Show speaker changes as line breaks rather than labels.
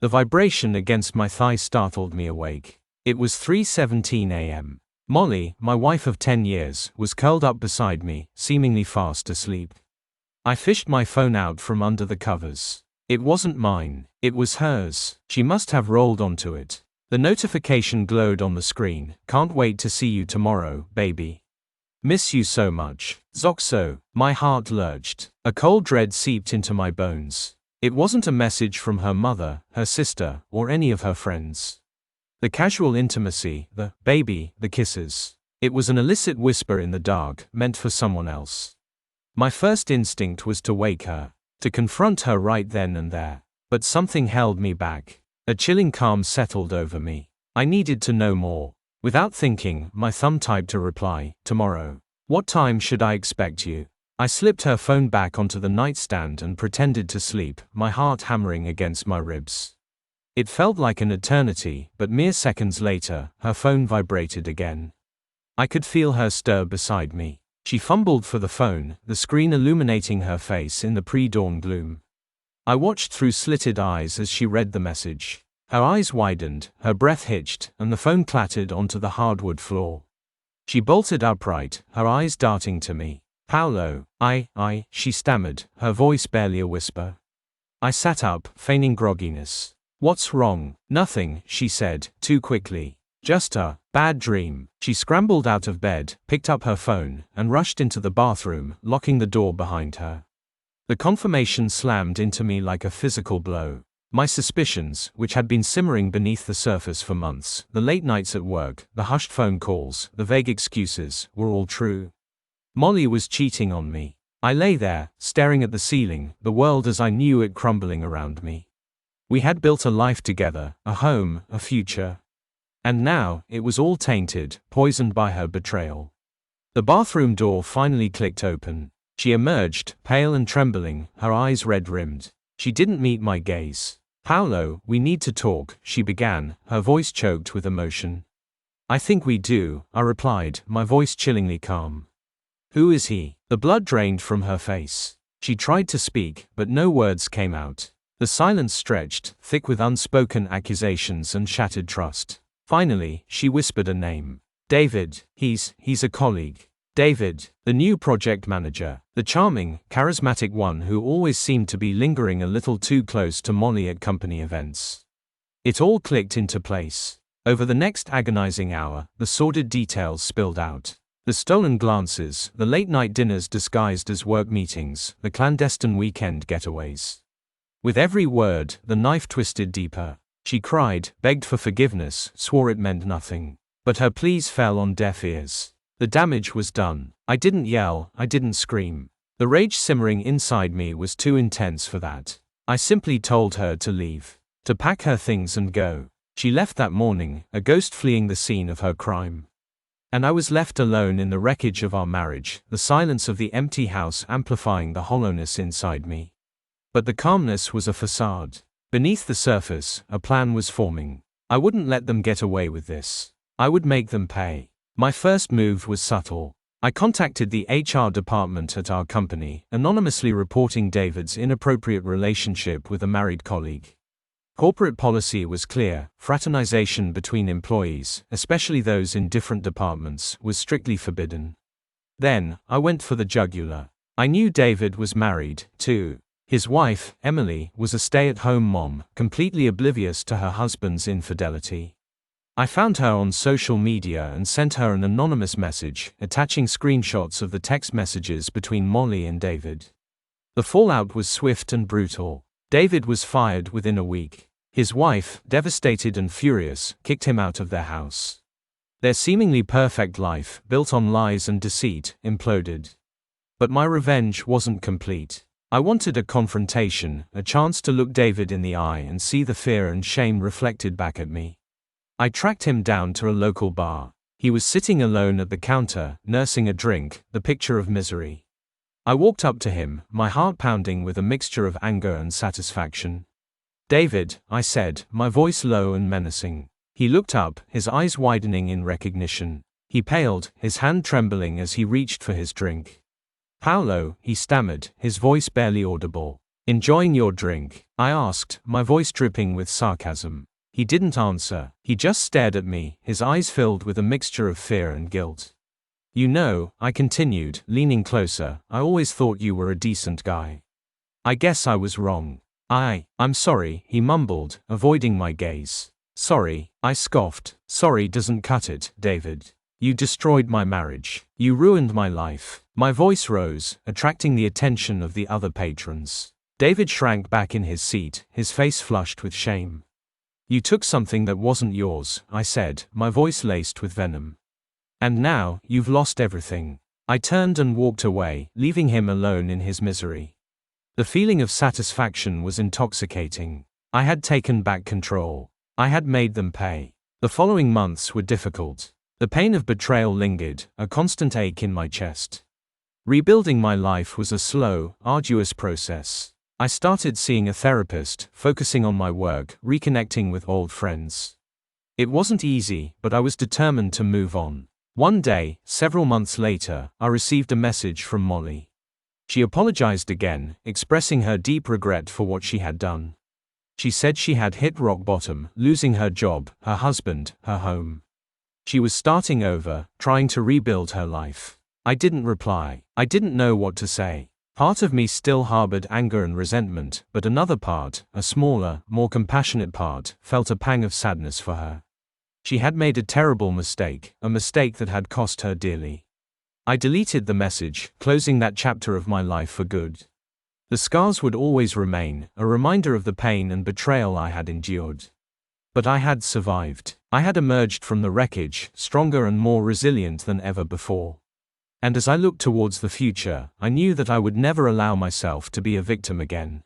The vibration against my thigh startled me awake. It was 3:17 a.m. Molly, my wife of 10 years, was curled up beside me, seemingly fast asleep. I fished my phone out from under the covers. It wasn't mine, it was hers. She must have rolled onto it. The notification glowed on the screen. "Can't wait to see you tomorrow, baby. Miss you so much. Zoxo." My heart lurched. A cold dread seeped into my bones. It wasn't a message from her mother, her sister, or any of her friends. The casual intimacy, the baby, the kisses. It was an illicit whisper in the dark, meant for someone else. My first instinct was to wake her, to confront her right then and there. But something held me back. A chilling calm settled over me. I needed to know more. Without thinking, my thumb typed a reply, "Tomorrow. What time should I expect you?" I slipped her phone back onto the nightstand and pretended to sleep, my heart hammering against my ribs. It felt like an eternity, but mere seconds later, her phone vibrated again. I could feel her stir beside me. She fumbled for the phone, the screen illuminating her face in the pre-dawn gloom. I watched through slitted eyes as she read the message. Her eyes widened, her breath hitched, and the phone clattered onto the hardwood floor. She bolted upright, her eyes darting to me. "Paolo, she stammered, her voice barely a whisper. I sat up, feigning grogginess. "What's wrong?" "Nothing," she said, too quickly. "Just a bad dream." She scrambled out of bed, picked up her phone, and rushed into the bathroom, locking the door behind her. The confirmation slammed into me like a physical blow. My suspicions, which had been simmering beneath the surface for months, the late nights at work, the hushed phone calls, the vague excuses, were all true. Molly was cheating on me. I lay there, staring at the ceiling, the world as I knew it crumbling around me. We had built a life together, a home, a future. And now, it was all tainted, poisoned by her betrayal. The bathroom door finally clicked open. She emerged, pale and trembling, her eyes red-rimmed. She didn't meet my gaze. "Paolo, we need to talk," she began, her voice choked with emotion. "I think we do," I replied, my voice chillingly calm. "Who is he?" The blood drained from her face. She tried to speak, but no words came out. The silence stretched, thick with unspoken accusations and shattered trust. Finally, she whispered a name. "David. He's a colleague. David, the new project manager, the charming, charismatic one who always seemed to be lingering a little too close to Molly at company events." It all clicked into place. Over the next agonizing hour, the sordid details spilled out. The stolen glances, the late-night dinners disguised as work meetings, the clandestine weekend getaways. With every word, the knife twisted deeper. She cried, begged for forgiveness, swore it meant nothing. But her pleas fell on deaf ears. The damage was done. I didn't yell, I didn't scream. The rage simmering inside me was too intense for that. I simply told her to leave, to pack her things and go. She left that morning, a ghost fleeing the scene of her crime. And I was left alone in the wreckage of our marriage, the silence of the empty house amplifying the hollowness inside me. But the calmness was a facade. Beneath the surface, a plan was forming. I wouldn't let them get away with this. I would make them pay. My first move was subtle. I contacted the HR department at our company, anonymously reporting David's inappropriate relationship with a married colleague. Corporate policy was clear: fraternization between employees, especially those in different departments, was strictly forbidden. Then, I went for the jugular. I knew David was married, too. His wife, Emily, was a stay-at-home mom, completely oblivious to her husband's infidelity. I found her on social media and sent her an anonymous message, attaching screenshots of the text messages between Molly and David. The fallout was swift and brutal. David was fired within a week. His wife, devastated and furious, kicked him out of their house. Their seemingly perfect life, built on lies and deceit, imploded. But my revenge wasn't complete. I wanted a confrontation, a chance to look David in the eye and see the fear and shame reflected back at me. I tracked him down to a local bar. He was sitting alone at the counter, nursing a drink, the picture of misery. I walked up to him, my heart pounding with a mixture of anger and satisfaction. "David," I said, my voice low and menacing. He looked up, his eyes widening in recognition. He paled, his hand trembling as he reached for his drink. "Paolo," he stammered, his voice barely audible. Enjoying your drink? I asked, my voice dripping with sarcasm. He didn't answer. He just stared at me, his eyes filled with a mixture of fear and guilt. You know, I continued, leaning closer, I always thought you were a decent guy. I guess I was wrong. I'm sorry, he mumbled, avoiding my gaze. Sorry, I scoffed. Sorry doesn't cut it, David. You destroyed my marriage. You ruined my life. My voice rose, attracting the attention of the other patrons. David shrank back in his seat, his face flushed with shame. You took something that wasn't yours, I said, my voice laced with venom. And now, you've lost everything. I turned and walked away, leaving him alone in his misery. The feeling of satisfaction was intoxicating. I had taken back control. I had made them pay. The following months were difficult. The pain of betrayal lingered, a constant ache in my chest. Rebuilding my life was a slow, arduous process. I started seeing a therapist, focusing on my work, reconnecting with old friends. It wasn't easy, but I was determined to move on. One day, several months later, I received a message from Molly. She apologized again, expressing her deep regret for what she had done. She said she had hit rock bottom, losing her job, her husband, her home. She was starting over, trying to rebuild her life. I didn't reply. I didn't know what to say. Part of me still harbored anger and resentment, but another part, a smaller, more compassionate part, felt a pang of sadness for her. She had made a terrible mistake, a mistake that had cost her dearly. I deleted the message, closing that chapter of my life for good. The scars would always remain, a reminder of the pain and betrayal I had endured. But I had survived. I had emerged from the wreckage, stronger and more resilient than ever before. And as I looked towards the future, I knew that I would never allow myself to be a victim again.